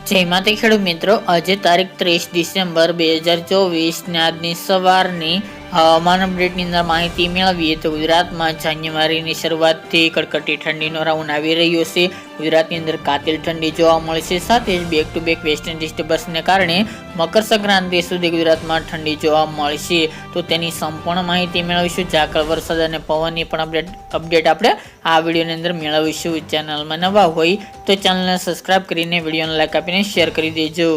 જય માતા ખેડૂત મિત્રો, આજે તારીખ 30 ડિસેમ્બર 2024 ને આજની સવારની હવામાન અપડેટની અંદર માહિતી મેળવીએ તો ગુજરાતમાં જાન્યુઆરીની શરૂઆતથી કડકડતી ઠંડીનો રાઉન્ડ આવી રહ્યો છે. ગુજરાતની અંદર કાતિલ ઠંડી જોવા મળશે. સાથે જ બેક ટુ બેક વેસ્ટર્ન ડિસ્ટર્બન્સને કારણે મકર સંક્રાંતિ સુધી ગુજરાતમાં ઠંડી જોવા મળશે. તો તેની સંપૂર્ણ માહિતી મેળવીશું. ઝાકળ, વરસાદ અને પવનની પણ અપડેટ આપણે આ વિડીયોની અંદર મેળવીશું. ચેનલમાં નવા હોય તો ચેનલને સબસ્ક્રાઇબ કરીને વિડીયોને લાઈક આપીને શેર કરી દેજો.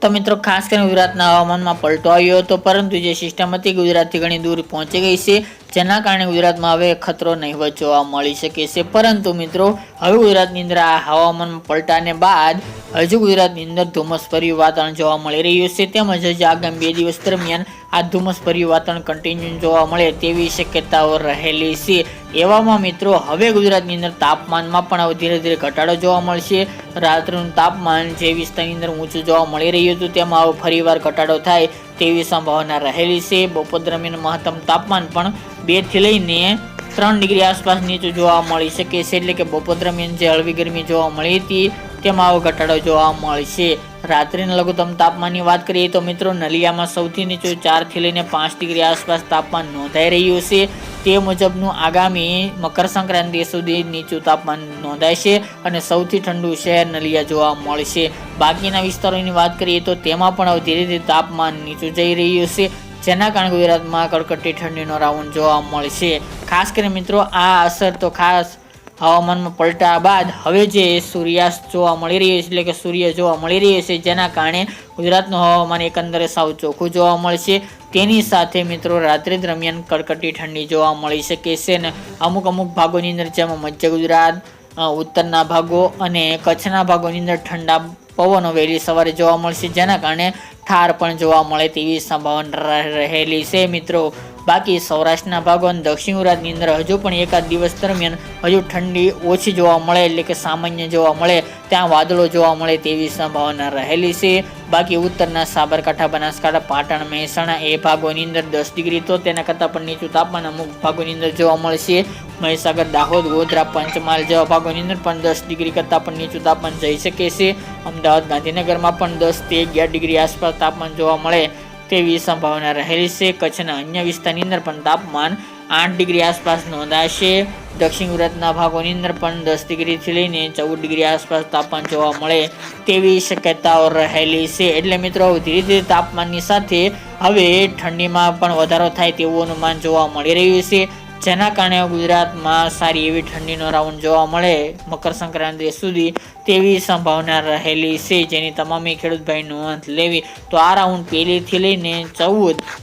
તો મિત્રો, ખાસ કરીને ગુજરાતના હવામાનમાં પલટો આવ્યો હતો, પરંતુ જે સિસ્ટમ હતી ગુજરાતથી ઘણી દૂર પહોંચી ગઈ છે, જેના કારણે ગુજરાતમાં હવે ખતરો નહિવત જોવા મળી શકે છે. પરંતુ મિત્રો, હવે ગુજરાતની અંદર આ હવામાનમાં પલટાને બાદ હજુ ગુજરાતની અંદર ધુમ્મસભર્યું વાતાવરણ જોવા મળી રહ્યું છે. તેમજ હજુ આગામી 2 દિવસ દરમિયાન આ ધુમ્મસભર્યું વાતાવરણ કન્ટિન્યુ જોવા મળે તેવી શક્યતાઓ રહેલી છે. એવામાં મિત્રો, હવે ગુજરાતની અંદર તાપમાનમાં પણ હવે ધીરે ધીરે ઘટાડો જોવા મળશે. રાત્રિનું તાપમાન જે વિસ્તારની અંદર ઊંચું જોવા મળી રહ્યું હતું તેમાં હવે ફરીવાર ઘટાડો થાય તેવી સંભાવના રહેલી છે. બપોર દરમિયાન મહત્તમ તાપમાન પણ 2 થી લઈને 3 ડિગ્રી આસપાસ નીચું જોવા મળી શકે છે. એટલે કે બપોર દરમિયાન જે હળવી ગરમી જોવા મળી હતી તેમાં હવે ઘટાડો જોવા મળશે. રાત્રિના લઘુત્તમ તાપમાનની વાત કરીએ તો મિત્રો, નલિયામાં સૌથી નીચું 4 થી લઈને 5 ડિગ્રી આસપાસ તાપમાન નોંધાઈ રહ્યું છે. તે મુજબનું આગામી મકર સંક્રાંતિ સુધી નીચું તાપમાન નોંધાશે અને સૌથી ઠંડુ શહેર નલિયા જોવા મળશે. બાકીના વિસ્તારોની વાત કરીએ તો તેમાં પણ હવે ધીરે ધીરે તાપમાન નીચું જઈ રહ્યું છે, જેના કારણે ગુજરાતમાં કડકડતી ઠંડીનો રાઉન્ડ જોવા મળશે. ખાસ કરીને મિત્રો, આ અસર તો ખાસ હવામાનમાં પલટા બાદ હવે જે સૂર્યાસ્ત જોવા મળી રહ્યો છે, એટલે કે સૂર્ય જોવા મળી રહ્યો છે, જેના કારણે ગુજરાતનું હવામાન એકંદરે સાવ ચોખ્ખું જોવા મળશે. તેની સાથે મિત્રો, રાત્રિ દરમિયાન કડકડતી ઠંડી જોવા મળી શકે છે અને અમુક ભાગોની અંદર, જેમાં મધ્ય ગુજરાત, ઉત્તરના ભાગો અને કચ્છના ભાગોની અંદર ઠંડા પવનો વહેલી સવારે જોવા મળશે, જેના કારણે ઠાર પણ જોવા મળે તેવી સંભાવના રહેલી છે મિત્રો. બાકી સૌરાષ્ટ્રના ભાગો અને દક્ષિણ ગુજરાતની અંદર હજુ પણ એકાદ દિવસ દરમિયાન હજુ ઠંડી ઓછી જોવા મળે, એટલે કે સામાન્ય જોવા મળે, ત્યાં વાદળો જોવા મળે તેવી સંભાવના રહેલી છે. બાકી ઉત્તરના સાબરકાંઠા, બનાસકાંઠા, પાટણ, મહેસાણા એ ભાગોની અંદર 10 ડિગ્રી તો તેના કરતાં પણ નીચું તાપમાન અમુક ભાગોની અંદર જોવા મળશે. મહીસાગર, દાહોદ, ગોધરા, પંચમહાલ જેવા ભાગોની અંદર પણ 10 ડિગ્રી કરતાં પણ નીચું તાપમાન જઈ શકે છે. અમદાવાદ, ગાંધીનગરમાં પણ 10 થી 11 ડિગ્રી આસપાસ તાપમાન જોવા મળે તેવી સંભાવના રહેલી છે. કચ્છના અન્ય વિસ્તારની અંદર પણ તાપમાન 8 ડિગ્રી આસપાસ નોંધાશે. દક્ષિણ ગુજરાતના ભાગોની અંદર પણ 10 ડિગ્રીથી લઈને 14 ડિગ્રી આસપાસ તાપમાન જોવા મળે તેવી શક્યતાઓ રહેલી છે. એટલે મિત્રો, ધીરે ધીરે તાપમાનની સાથે હવે ઠંડીમાં પણ વધારો થાય તેવું અનુમાન જોવા મળી રહ્યું છે, જેના કારણે ગુજરાતમાં સારી એવી ઠંડીનો રાઉન્ડ જોવા મળે મકર સંક્રાંતિ સુધી તેવી સંભાવના રહેલી છે, જેની તમામે ખેડૂત ભાઈ નોંધ લેવી. તો આ રાઉન્ડ 1 થી લઈને 14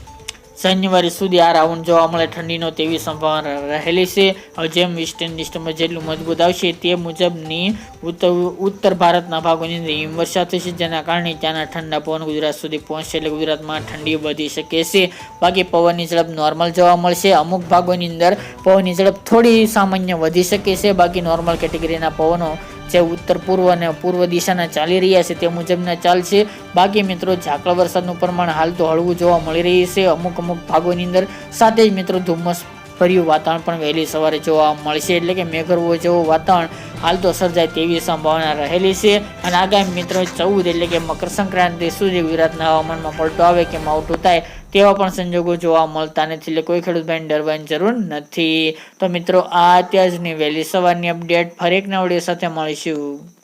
જાન્યુઆરી સુધી આ રાઉન્ડ જોવા મળે ઠંડીનો તેવી સંભાવના રહેલી છે. હવે જેમ વેસ્ટર્ન ડિસ્ટર્બન્સ જેટલું મજબૂત આવશે તે મુજબની ઉત્તર ભારતના ભાગોની અંદર હિમવર્ષા થશે, જેના કારણે ત્યાંના ઠંડા પવન ગુજરાત સુધી પહોંચશે, એટલે ગુજરાતમાં ઠંડી વધી શકે છે. બાકી પવનની ઝડપ નોર્મલ જોવા મળશે. અમુક ભાગોની અંદર પવનની ઝડપ થોડી સામાન્ય વધી શકે છે. બાકી નોર્મલ કેટેગરીના પવનો જે ઉત્તર પૂર્વ અને પૂર્વ દિશાના ચાલી રહ્યા છે તે મુજબના ચાલશે. બાકી મિત્રો, ઝાકળ વરસાદનું પ્રમાણ હાલ તો હળવું જોવા મળી રહ્યું છે અમુક ભાગોની અંદર. સાથે જ મિત્રો, ધુમ્મસ ભર્યું વાતાવરણ પણ વહેલી સવારે જોવા મળશે, એટલે કે મેઘરવો જેવું વાતાવરણ હાલ તો સર્જાય તેવી સંભાવના રહેલી છે. અને આગામી મિત્રો 14 એટલે કે મકર સંક્રાંતિ સુધી ગુજરાતના હવામાનમાં પલટો આવે કે માવઠું થાય તેવા પણ સંજોગો જોવા મળતા નથી, એટલે કોઈ ખેડૂત ભાઈને ડરવાની જરૂર નથી. તો મિત્રો, આ અત્યારની વહેલી સવારની અપડેટ. ફરી એક નવા વિડીયો સાથે મળીશું.